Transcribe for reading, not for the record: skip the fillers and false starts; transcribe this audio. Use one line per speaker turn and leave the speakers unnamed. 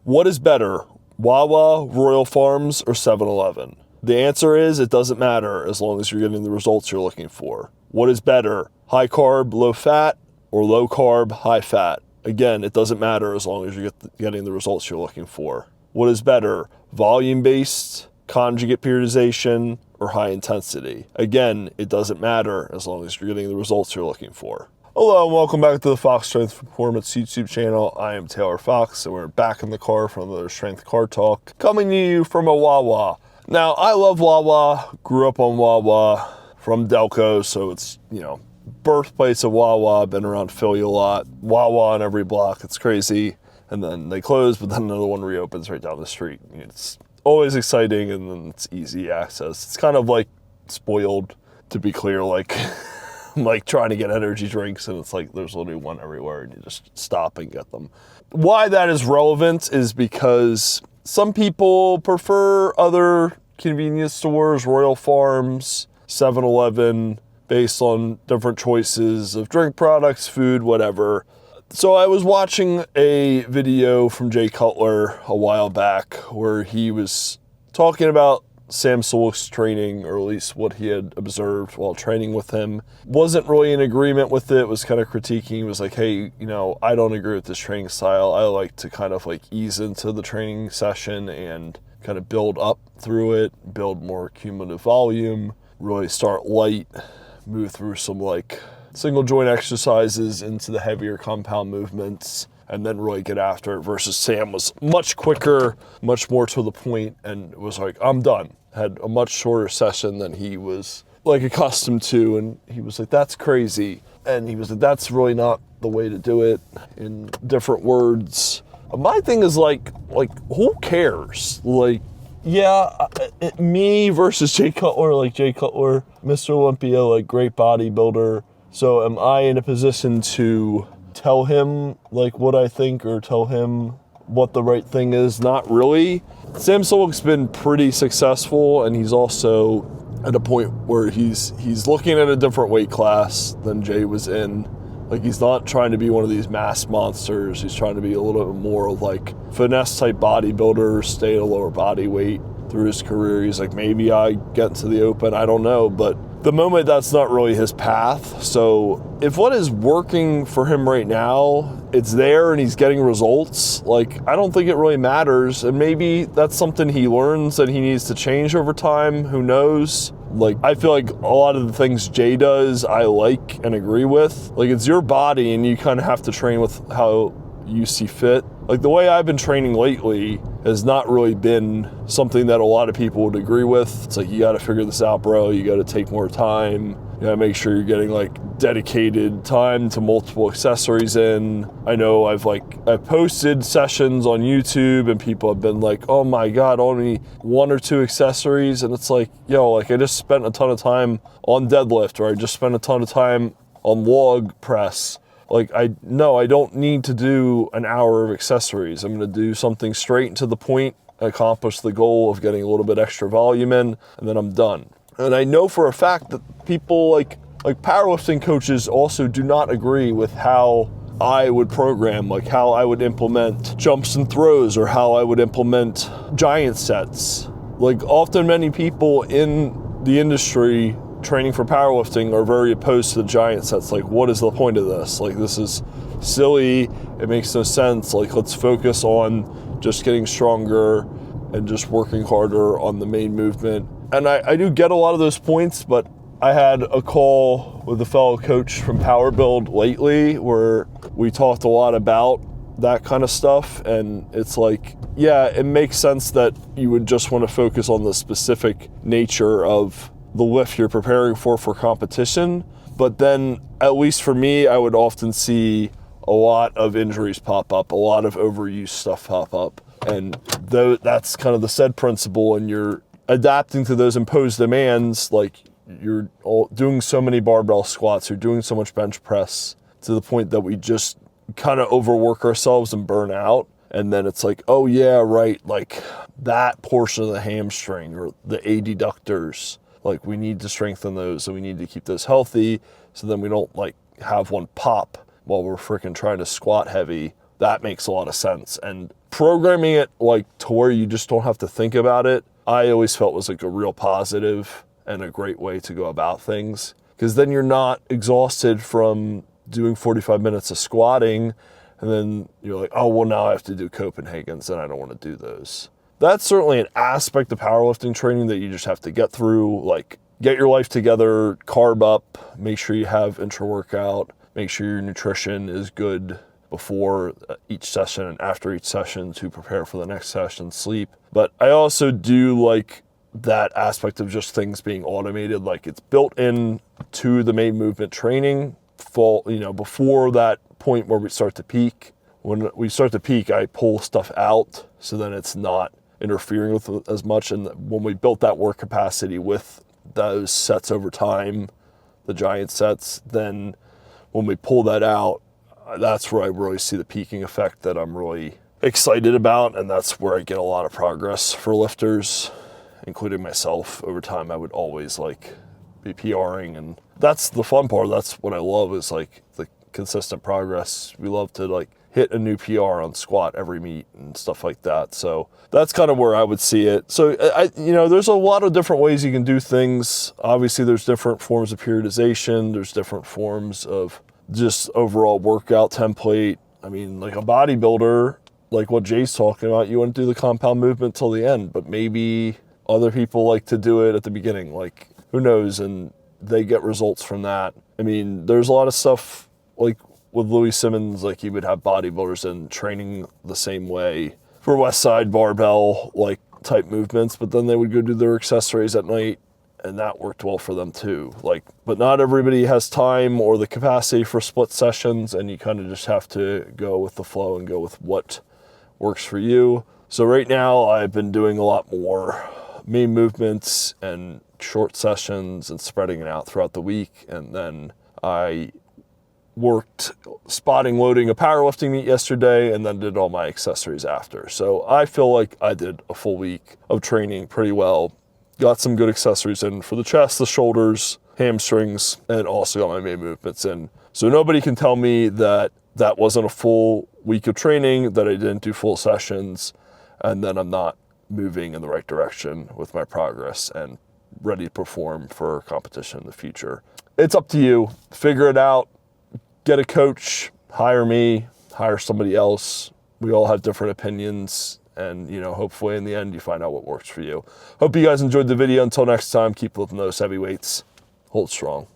What is better, Wawa, Royal Farms, or 7-Eleven? The answer is it doesn't matter as long as you're getting the results you're looking for. What is better, high carb, low fat, or low carb, high fat? Again, it doesn't matter as long as you're getting the results you're looking for. What is better, volume-based, conjugate periodization, or high intensity? Again, it doesn't matter as long as you're getting the results you're looking for. Hello and welcome back to the Fox Strength Performance YouTube channel. I am Taylor Fox and we're back in the car for another Strength Car Talk, coming to you from a Wawa. Now, I love Wawa, grew up on Wawa from Delco, so it's, birthplace of Wawa, been around Philly a lot. Wawa on every block, it's crazy. And then they close, but then another one reopens right down the street. It's always exciting and then it's easy access. It's kind of like spoiled, to be clear, like trying to get energy drinks and it's like there's literally one everywhere and you just stop and get them. Why that is relevant is because some people prefer other convenience stores, Royal Farms, 7-Eleven, based on different choices of drink products, food, whatever. So I was watching a video from Jay Cutler a while back where he was talking about Sam Sulek's training, or at least what he had observed while training with him. Wasn't really in agreement with it, was kind of critiquing. He was like, hey, I don't agree with this training style. I like to kind of like ease into the training session and kind of build up through it, build more cumulative volume, really start light, move through some like single joint exercises into the heavier compound movements, and then really get after it, versus Sam was much quicker, much more to the point, and was like, I'm done. Had a much shorter session than he was like accustomed to, and he was like, that's crazy. And he was like, that's really not the way to do it, in different words. My thing is like who cares? Like, yeah, me versus Jay Cutler, like Jay Cutler, Mr. Olympia, like great bodybuilder. So am I in a position to tell him like what I think or tell him what the right thing is? Not really. Sam Sulek's been pretty successful, and he's also at a point where he's looking at a different weight class than Jay was in. Like, he's not trying to be one of these mass monsters. He's trying to be a little bit more of like finesse type bodybuilder, stay at a lower body weight through his career. He's like, maybe I get into the open, I don't know, but the moment that's not really his path. So if what is working for him right now, it's there and he's getting results, like, I don't think it really matters. And maybe that's something he learns that he needs to change over time. Who knows? Like, I feel like a lot of the things Jay does, I like and agree with. Like, it's your body and you kind of have to train with how you see fit. Like, the way I've been training lately has not really been something that a lot of people would agree with. It's like, you got to figure this out, bro. You got to take more time. You got to make sure you're getting like dedicated time to multiple accessories in. I know I've posted sessions on YouTube and people have been like, oh my God, only 1 or 2 accessories. And it's like, like I just spent a ton of time on deadlift, or I just spent a ton of time on log press. Like, I don't need to do an hour of accessories. I'm going to do something straight and to the point, accomplish the goal of getting a little bit extra volume in, and then I'm done. And I know for a fact that people like powerlifting coaches also do not agree with how I would program, like how I would implement jumps and throws, or how I would implement giant sets. Like, often many people in the industry training for powerlifting are very opposed to the giant sets. Like, what is the point of this? Like, this is silly. It makes no sense. Like, let's focus on just getting stronger and just working harder on the main movement. And I do get a lot of those points, but I had a call with a fellow coach from Powerbuild lately where we talked a lot about that kind of stuff. And it's like, yeah, it makes sense that you would just want to focus on the specific nature of the lift you're preparing for competition. But then, at least for me, I would often see a lot of injuries pop up, a lot of overuse stuff pop up. And that's kind of the said principle, and you're adapting to those imposed demands. Like, you're doing so many barbell squats, you're doing so much bench press, to the point that we just kind of overwork ourselves and burn out. And then it's like, oh yeah, right, like that portion of the hamstring or the adductors, like we need to strengthen those, so we need to keep those healthy, so then we don't like have one pop while we're freaking trying to squat heavy. That makes a lot of sense. And programming it like to where you just don't have to think about it, I always felt was like a real positive and a great way to go about things. Because then you're not exhausted from doing 45 minutes of squatting, and then you're like, oh, well, now I have to do Copenhagen's, and I don't want to do those. That's certainly an aspect of powerlifting training that you just have to get through, like get your life together, carb up, make sure you have intra-workout, make sure your nutrition is good before each session and after each session to prepare for the next session, sleep. But I also do like that aspect of just things being automated, like it's built in to the main movement training, before that point where we start to peak. When we start to peak, I pull stuff out so then it's not interfering with it as much. And when we built that work capacity with those sets over time, the giant sets, then when we pull that out, that's where I really see the peaking effect that I'm really excited about. And that's where I get a lot of progress for lifters, including myself. Over time, I would always like be PRing, and that's the fun part. That's what I love, is like the consistent progress. We love to like hit a new PR on squat every meet and stuff like that. So that's kind of where I would see it. So there's a lot of different ways you can do things. Obviously there's different forms of periodization. There's different forms of just overall workout template. I mean, like a bodybuilder, like what Jay's talking about, you wouldn't do the compound movement till the end, but maybe other people like to do it at the beginning, like who knows, and they get results from that. I mean, there's a lot of stuff like with Louis Simmons, like he would have bodybuilders in training the same way for West Side barbell like type movements, but then they would go do their accessories at night, and that worked well for them too. Like, but not everybody has time or the capacity for split sessions, and you kind of just have to go with the flow and go with what works for you. So right now I've been doing a lot more main movements and short sessions and spreading it out throughout the week. And then I worked spotting loading a powerlifting meet yesterday and then did all my accessories after. So I feel like I did a full week of training pretty well. Got some good accessories in for the chest, the shoulders, hamstrings, and also got my main movements in. So nobody can tell me that that wasn't a full week of training, that I didn't do full sessions, and then I'm not moving in the right direction with my progress and ready to perform for competition in the future. It's up to you. Figure it out. Get a coach, hire me, hire somebody else. We all have different opinions, and hopefully in the end you find out what works for you. Hope you guys enjoyed the video. Until next time, keep lifting those heavy weights. Hold strong.